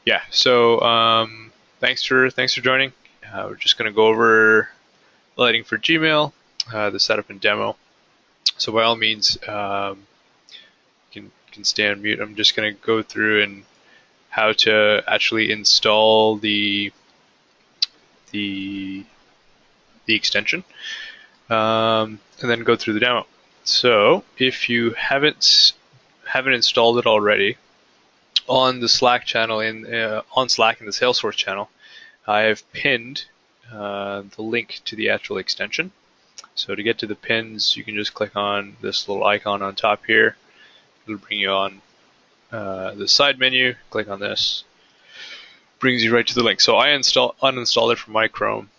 Yeah. So thanks for joining. We're just going to go over lighting for Gmail, the setup and demo. So by all means, you can stay on mute. I'm just going to go through and how to actually install the the extension, and then go through the demo. So if you haven't installed it already, on the Slack channel on Slack in the Salesforce channel, I have pinned the link to the actual extension. So to get to the pins, you can just click on this little icon on top here. It'll bring you on the side menu. Click on this, brings you right to the link. So I uninstalled it from my Chrome,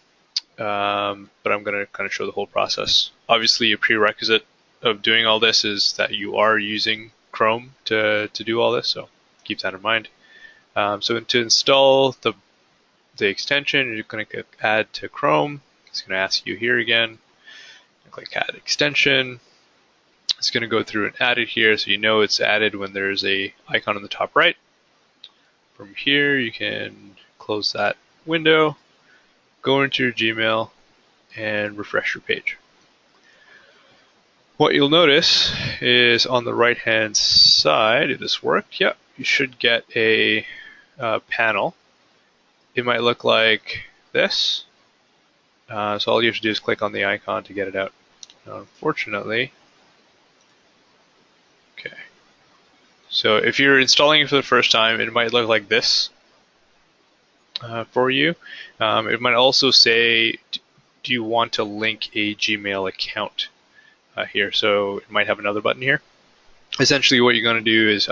but I'm going to kind of show the whole process. Obviously, a prerequisite of doing all this is that you are using Chrome to do all this, so keep that in mind. So to install the extension, you're going to click Add to Chrome. It's going to ask you here again. Click Add Extension. It's going to go through and add it here, so you know it's added when there's a icon on the top right. From here, you can close that window, go into your Gmail, and refresh your page. What you'll notice is on the right-hand side, if this worked, yeah, you should get a panel. It might look like this. So all you have to do is click on the icon to get it out. Now, unfortunately, okay. So if you're installing it for the first time, it might look like this for you. It might also say, do you want to link a Gmail account here? So it might have another button here. Essentially what you're going to do is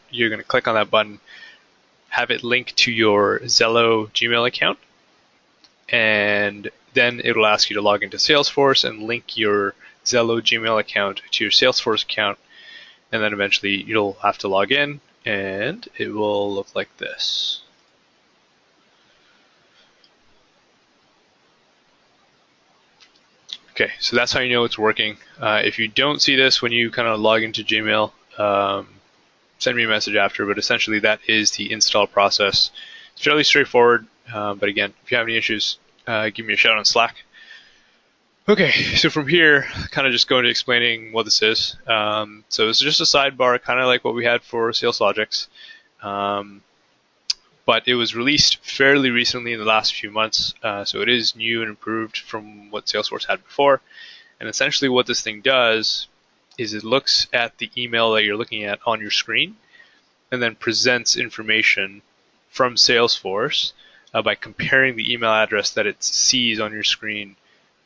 you're going to click on that button, have it link to your Zello Gmail account, and then it'll ask you to log into Salesforce and link your Zello Gmail account to your Salesforce account, and then eventually you'll have to log in, and it will look like this. Okay, so that's how you know it's working. If you don't see this when you kind of log into Gmail, send me a message after, but essentially that is the install process. It's fairly straightforward, but again, if you have any issues, give me a shout on Slack. Okay, so from here, kind of just go into explaining what this is. So it's just a sidebar, kind of like what we had for Sales Logics, but it was released fairly recently in the last few months, so it is new and improved from what Salesforce had before. And essentially what this thing does is it looks at the email that you're looking at on your screen and then presents information from Salesforce by comparing the email address that it sees on your screen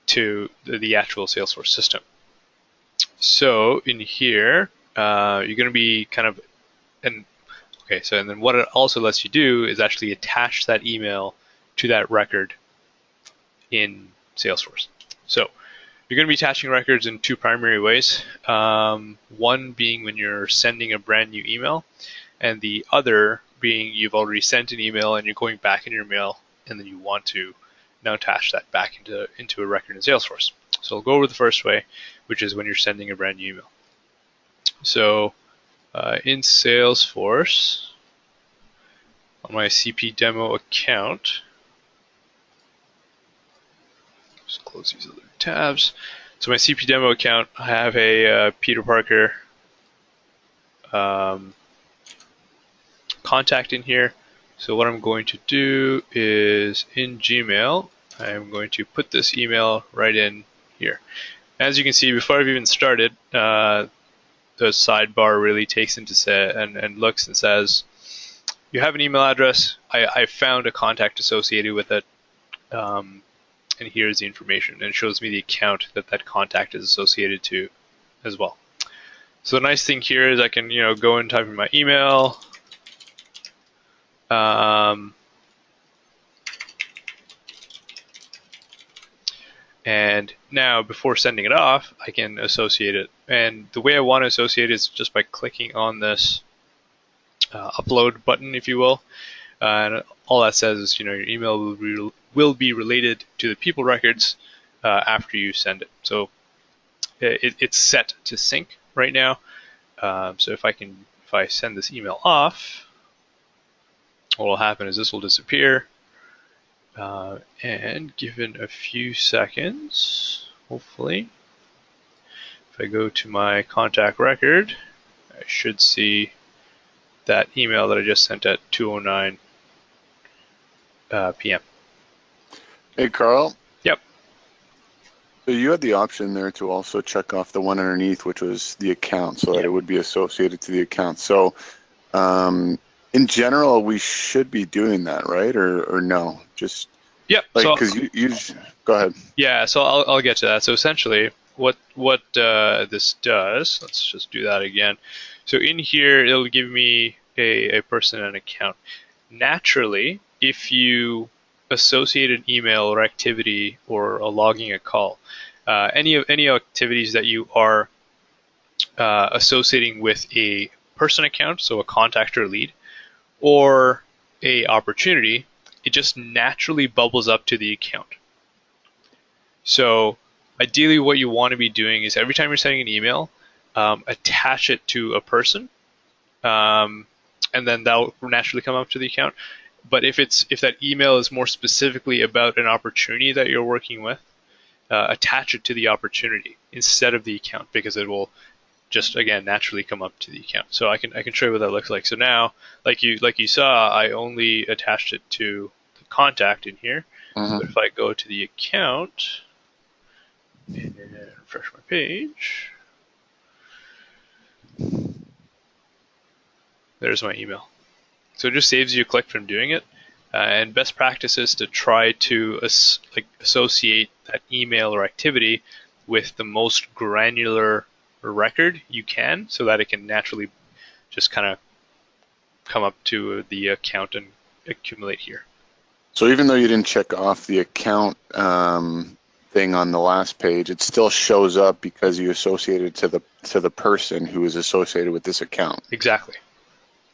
to the actual Salesforce system. So in here, you're going to be kind of, and then what it also lets you do is actually attach that email to that record in Salesforce. So you're going to be attaching records in two primary ways. One being when you're sending a brand new email, and the other being you've already sent an email and you're going back in your mail, and then you want to now attach that back into a record in Salesforce. So I'll go over the first way, which is when you're sending a brand new email. So in Salesforce, on my CP demo account, just close these other tabs. So my CP demo account, I have a Peter Parker contact in here. So what I'm going to do is in Gmail, I'm going to put this email right in here. As you can see, before I've even started, the sidebar really takes into and looks and says, you have an email address. I found a contact associated with it, and here's the information. And it shows me the account that contact is associated to as well. So the nice thing here is I can go and type in my email. And now before sending it off, I can associate it. And the way I want to associate it is just by clicking on this upload button, if you will. And all that says is, your email will be related to the people records after you send it. So it's set to sync right now. So if I send this email off, what will happen is this will disappear. And given a few seconds, hopefully, if I go to my contact record, I should see that email that I just sent at 2:09 p.m. Hey, Carl. Yep. So you had the option there to also check off the one underneath, which was the account, so that Yep. it would be associated to the account. So, in general, we should be doing that, right? Or no? Just Yep. like So because you go ahead. yeah, so I'll get to that. So essentially, what this does, let's just do that again. So in here, it'll give me a person and an account. Naturally, if you associate an email or activity or logging a call, any activities that you are associating with a person account, so a contact or lead, or a opportunity, it just naturally bubbles up to the account. So ideally what you want to be doing is every time you're sending an email, attach it to a person, um, and then that will naturally come up to the account. But if that email is more specifically about an opportunity that you're working with, attach it to the opportunity instead of the account, because it will just again naturally come up to the account. So I can show you what that looks like. So now, like you saw, I only attached it to the contact in here. But if I go to the account and refresh my page, there's my email. So it just saves you a click from doing it. And best practice is to try to associate that email or activity with the most granular record you can, so that it can naturally just kind of come up to the account and accumulate here. So even though you didn't check off the account thing on the last page, it still shows up because you associated to the person who is associated with this account. Exactly.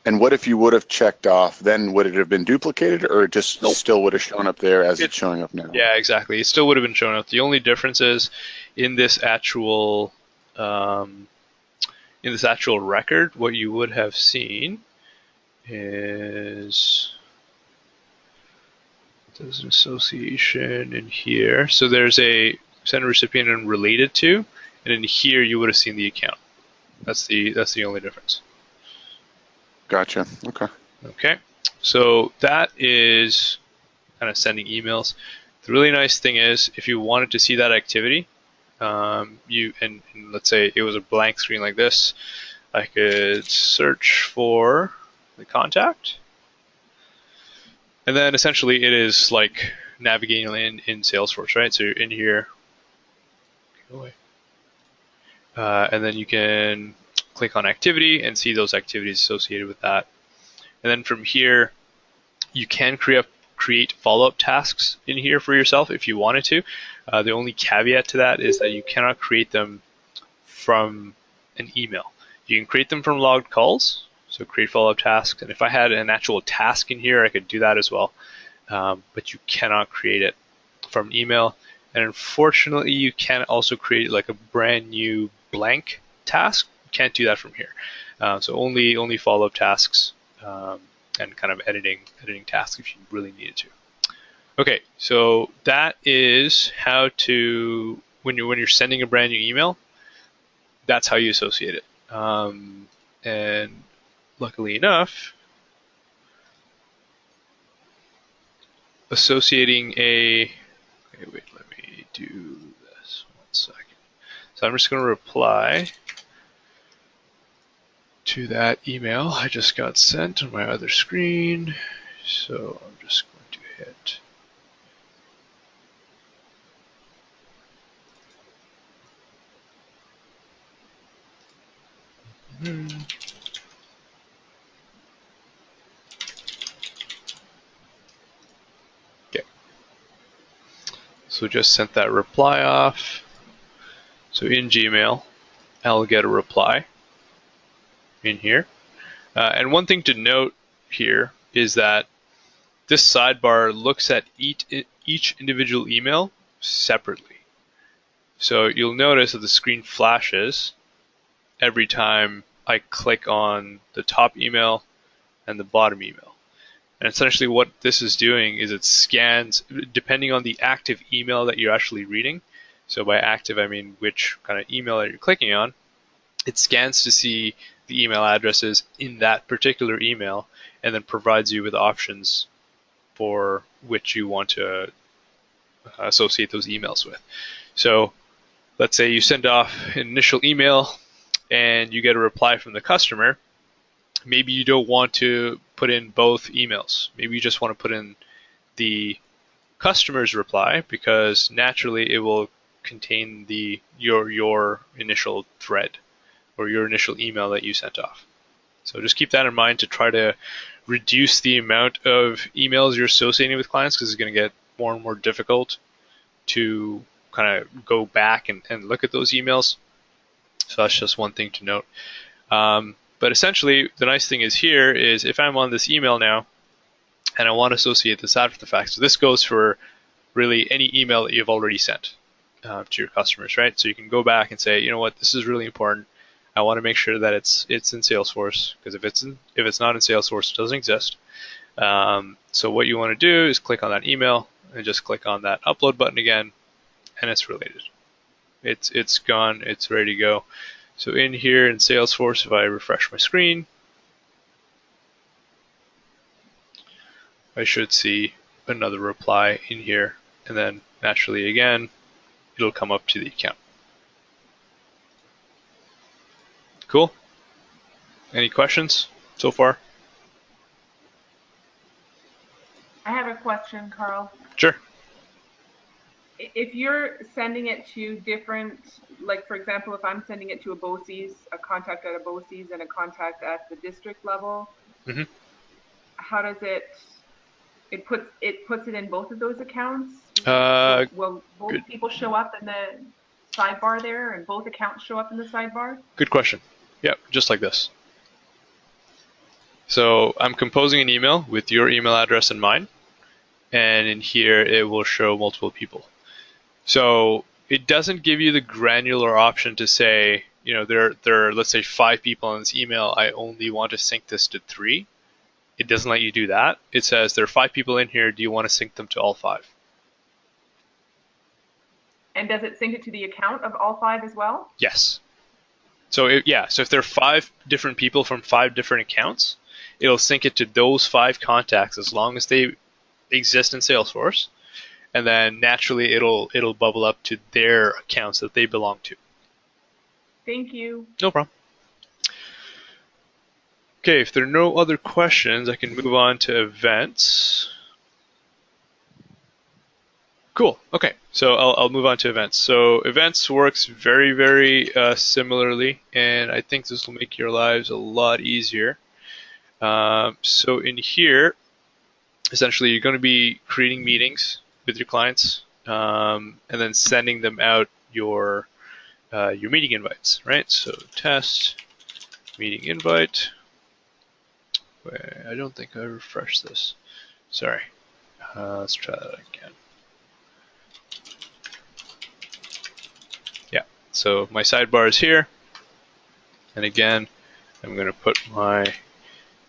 And what if you would have checked off? Then would it have been duplicated, or it just Nope. still would have shown up there as it's showing up now? Yeah, exactly. It still would have been shown up. The only difference is in this actual record, what you would have seen is there's an association in here. So there's a sender recipient and related to, and in here you would have seen the account. That's the only difference. Gotcha. Okay. Okay. So that is kind of sending emails. The really nice thing is if you wanted to see that activity, and let's say it was a blank screen like this, I could search for the contact. And then essentially it is like navigating in Salesforce, right? So you're in here, and then you can click on activity and see those activities associated with that. And then from here, you can create follow-up tasks in here for yourself if you wanted to. The only caveat to that is that you cannot create them from an email. You can create them from logged calls, so create follow-up tasks. And if I had an actual task in here, I could do that as well. But you cannot create it from an email. And unfortunately, you can also create like a brand new blank task. You can't do that from here. So only follow-up tasks and kind of editing tasks if you really needed to. Okay, so that is how to when you're sending a brand new email, that's how you associate it. And luckily enough, associating a okay, wait, let me do this 1 second. So I'm just going to reply to that email I just got sent on my other screen. So I'm just going to hit okay. So just sent that reply off. So in Gmail, I'll get a reply in here. And one thing to note here is that this sidebar looks at each individual email separately. So you'll notice that the screen flashes every time I click on the top email and the bottom email. And essentially what this is doing is it scans, depending on the active email that you're actually reading. So by active, I mean which kind of email that you're clicking on. It scans to see the email addresses in that particular email and then provides you with options for which you want to associate those emails with. So let's say you send off an initial email and you get a reply from the customer. Maybe you don't want to put in both emails. Maybe you just want to put in the customer's reply because naturally it will contain your initial thread or your initial email that you sent off. So just keep that in mind to try to reduce the amount of emails you're associating with clients, because it's going to get more and more difficult to kind of go back and look at those emails. So that's just one thing to note. But essentially, the nice thing is here is if I'm on this email now and I want to associate this after the fact, so this goes for really any email that you've already sent to your customers, right? So you can go back and say, you know what, this is really important. I want to make sure that it's in Salesforce, because if it's not in Salesforce, it doesn't exist. So what you want to do is click on that email and just click on that upload button again, and it's related. It's gone. It's ready to go. So in here in Salesforce, if I refresh my screen, I should see another reply in here, and then naturally again, it'll come up to the account. Cool. Any questions so far? I have a question, Carl. Sure. If you're sending it to different, like for example, if I'm sending it to a BOCES, a contact at a BOCES and a contact at the district level, how does it puts it in both of those accounts? Will both people show up in the sidebar there, and both accounts show up in the sidebar? Good question. Yep, just like this. So I'm composing an email with your email address in mind, and in here it will show multiple people. So it doesn't give you the granular option to say, you know, there are, let's say, 5 people on this email. I only want to sync this to 3. It doesn't let you do that. It says there are 5 people in here. Do you want to sync them to all 5? And does it sync it to the account of all 5 as well? Yes. So if there are 5 different people from 5 different accounts, it'll sync it to those 5 contacts as long as they exist in Salesforce. And then naturally it'll bubble up to their accounts that they belong to. Thank you. No problem. Okay, if there are no other questions, I can move on to events. Cool. Okay, so I'll move on to events. So events works very, very similarly, and I think this will make your lives a lot easier. So in here, essentially, you're going to be creating meetings with your clients, and then sending them out your meeting invites, right? So test meeting invite. I don't think I refreshed this. Sorry. Let's try that again. Yeah. So my sidebar is here, and again, I'm going to put my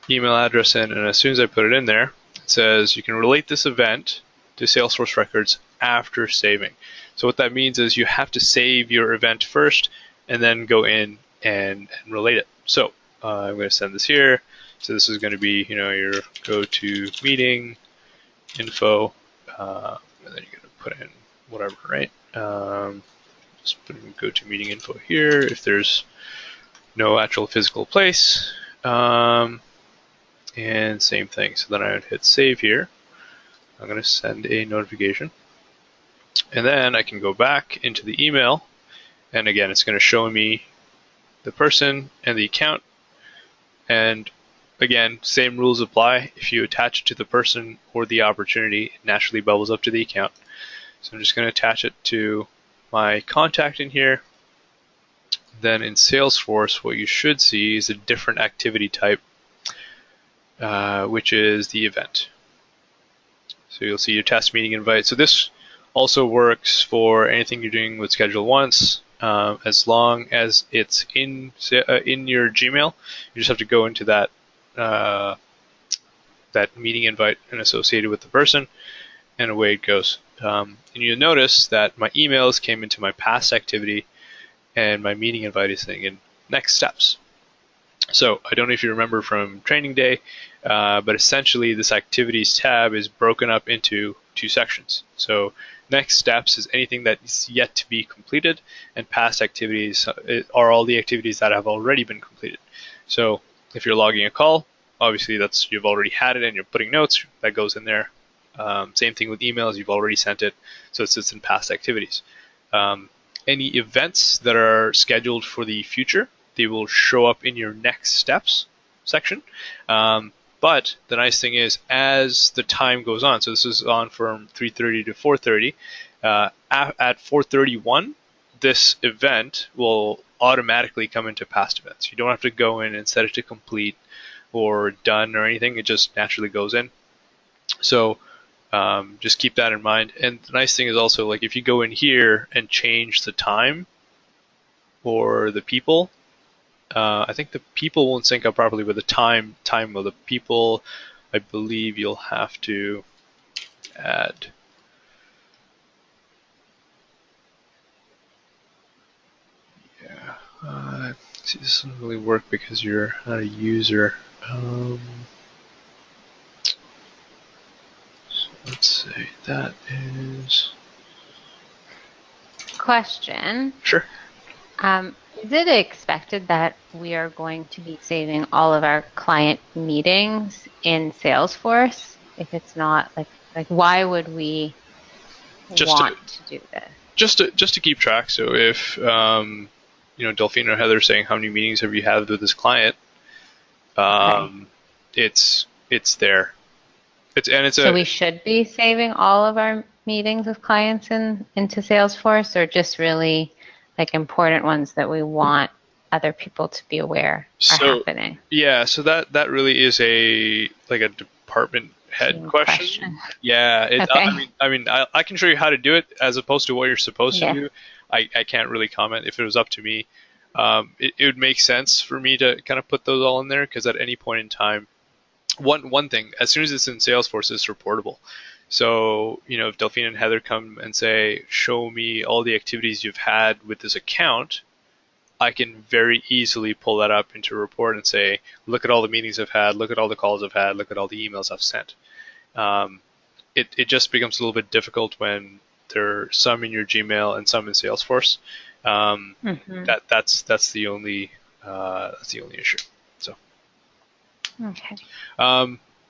email address in, and as soon as I put it in there, it says you can relate this event to Salesforce records after saving. So what that means is you have to save your event first and then go in and relate it. So I'm going to send this here. So this is going to be, you know, your go-to meeting info, and then you're going to put in whatever, right? Just put in go-to meeting info here if there's no actual physical place. And same thing. So then I would hit save here. I'm going to send a notification. And then I can go back into the email. And again, it's going to show me the person and the account. And again, same rules apply. If you attach it to the person or the opportunity, it naturally bubbles up to the account. So I'm just going to attach it to my contact in here. Then in Salesforce, what you should see is a different activity type, which is the event. So you'll see your test meeting invite. So this also works for anything you're doing with Schedule Once, as long as it's in your Gmail. You just have to go into that that meeting invite and associate it with the person, and away it goes. And you'll notice that my emails came into my past activity, and my meeting invite is saying in next steps. So I don't know if you remember from training day, but essentially this activities tab is broken up into two sections. So next steps is anything that is yet to be completed, and past activities are all the activities that have already been completed. So if you're logging a call, obviously you've already had it and you're putting notes, that goes in there. Same thing with emails, you've already sent it, so it sits in past activities. Any events that are scheduled for the future, they will show up in your next steps section. But the nice thing is, as the time goes on, so this is on from 3:30 to 4:30, at 4:31, this event will automatically come into past events. You don't have to go in and set it to complete or done or anything. It just naturally goes in. So just keep that in mind. And the nice thing is also, like, if you go in here and change the time or the people, I think the people won't sync up properly with the time of the people. I believe you'll have to add. Yeah. See, this doesn't really work because you're not a user. So let's say that is. Question. Sure. Is it expected that we are going to be saving all of our client meetings in Salesforce? If it's not, like why would we want to do this? Just to keep track. So if Delphine or Heather saying how many meetings have you had with this client, it's there. So we should be saving all of our meetings with clients into Salesforce, or just really like important ones that we want other people to be aware are happening? Yeah, so that really is a department head question. Yeah, okay. I can show you how to do it as opposed to what you're supposed to do. I can't really comment. If it was up to me, it would make sense for me to kind of put those all in there, because at any point in time, one thing, as soon as it's in Salesforce, it's reportable. So, if Delphine and Heather come and say, show me all the activities you've had with this account, I can very easily pull that up into a report and say, look at all the meetings I've had, look at all the calls I've had, look at all the emails I've sent. It just becomes a little bit difficult when there are some in your Gmail and some in Salesforce. That's the only issue. So. Okay.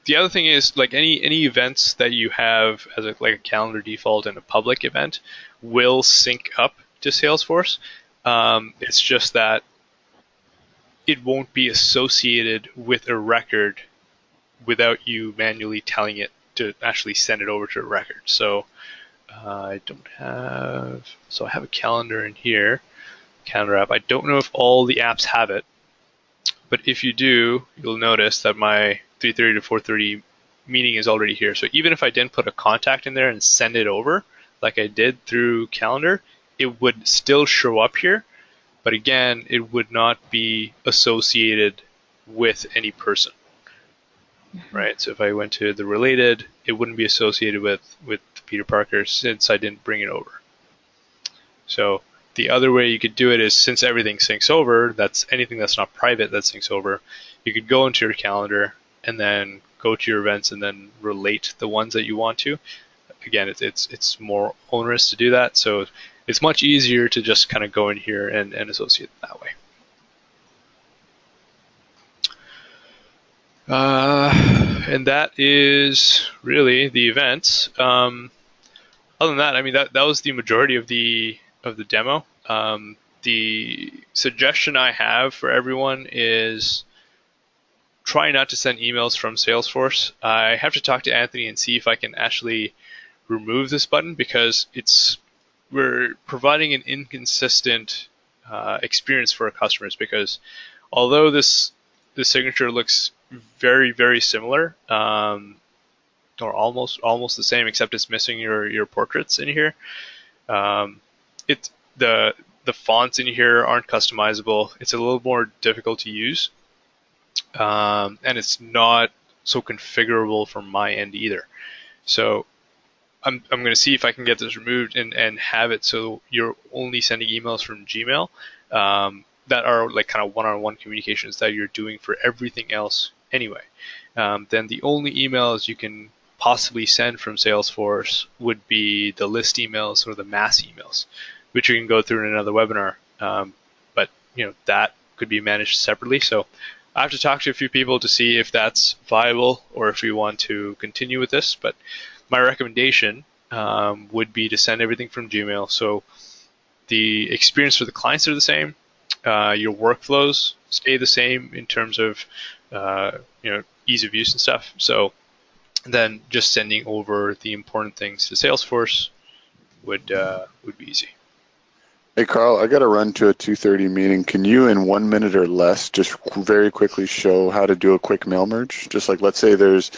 The other thing is, like, any events that you have as a calendar default and a public event will sync up to Salesforce. It's just that it won't be associated with a record without you manually telling it to actually send it over to a record. So I have a calendar in here, calendar app. I don't know if all the apps have it, but if you do, you'll notice that my 3:30 to 4:30 meeting is already here. So even if I didn't put a contact in there and send it over like I did through calendar, it would still show up here. But again, it would not be associated with any person, right? So if I went to the related, it wouldn't be associated with Peter Parker since I didn't bring it over. So the other way you could do it is, since everything syncs over, that's anything that's not private that syncs over, you could go into your calendar and then go to your events and then relate the ones that you want to. Again, it's more onerous to do that, so it's much easier to just kind of go in here and associate it that way. And that is really the events. Other than that, that was the majority of the demo. The suggestion I have for everyone is try not to send emails from Salesforce. I have to talk to Anthony and see if I can actually remove this button, because we're providing an inconsistent experience for our customers, because although the signature looks very, very similar, or almost the same, except it's missing your portraits in here. The fonts in here aren't customizable. It's a little more difficult to use, and it's not so configurable from my end either. So I'm going to see if I can get this removed and have it so you're only sending emails from Gmail that are like kind of one-on-one communications that you're doing for everything else anyway. Then the only emails you can possibly send from Salesforce would be the list emails or the mass emails, which you can go through in another webinar. But that could be managed separately. So I have to talk to a few people to see if that's viable or if we want to continue with this. But my recommendation would be to send everything from Gmail. So the experience for the clients are the same. Your workflows stay the same in terms of ease of use and stuff. So then just sending over the important things to Salesforce would be easy. Hey, Carl, I got to run to a 2:30 meeting. Can you, in 1 minute or less, just very quickly show how to do a quick mail merge? Just like, let's say there's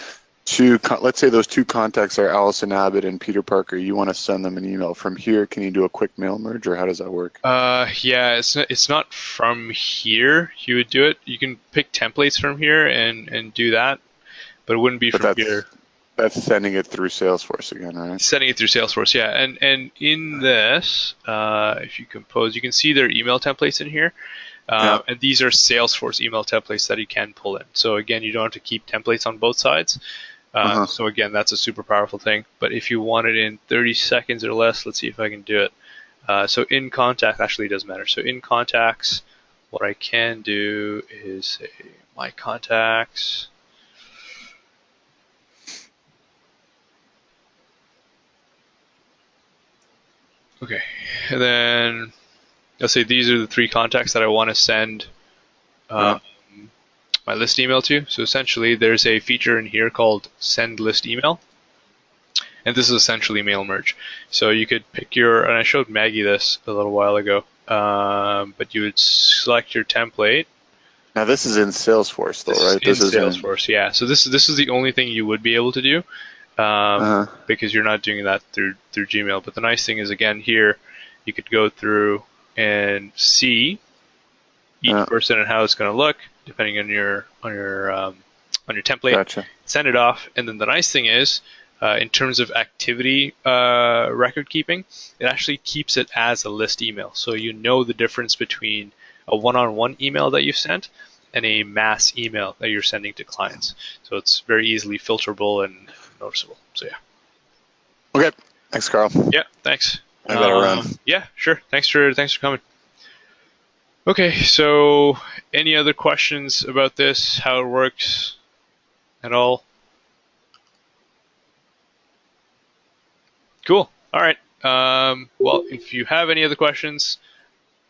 let's say those two contacts are Allison Abbott and Peter Parker. You want to send them an email from here. Can you do a quick mail merge, or how does that work? Yeah, it's not from here. You would do it. You can pick templates from here and do that, but it wouldn't be from here. That's sending it through Salesforce again, right? Sending it through Salesforce, yeah. And in this, if you compose, you can see their email templates in here. And these are Salesforce email templates that you can pull in. So again, you don't have to keep templates on both sides. So again, that's a super powerful thing. But if you want it in 30 seconds or less, let's see if I can do it. So in contact, actually it doesn't matter. So in contacts, what I can do is say my contacts. Okay, and then let's say these are the three contacts that I want to send my list email to. So essentially, there's a feature in here called Send List Email, and this is essentially mail merge. So you could pick and I showed Maggie this a little while ago, but you would select your template. Now this is in Salesforce, though, right? This is in Salesforce, yeah. So this is the only thing you would be able to do. Because you're not doing that through Gmail. But the nice thing is, again, here you could go through and see each person and how it's going to look, depending on your template. Gotcha. Send it off, and then the nice thing is, in terms of activity record keeping, it actually keeps it as a list email, so you know the difference between a one-on-one email that you've sent and a mass email that you're sending to clients. So it's very easily filterable and noticeable. So yeah. Okay. Thanks, Carl. Yeah. Thanks. I gotta run. Yeah. Sure. Thanks for coming. Okay. So, any other questions about this? How it works at all? Cool. All right. Well, if you have any other questions,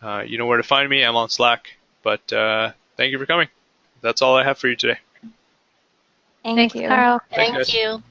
you know where to find me. I'm on Slack. But thank you for coming. That's all I have for you today. Thank you. Carl. Thanks, Thank guys. you.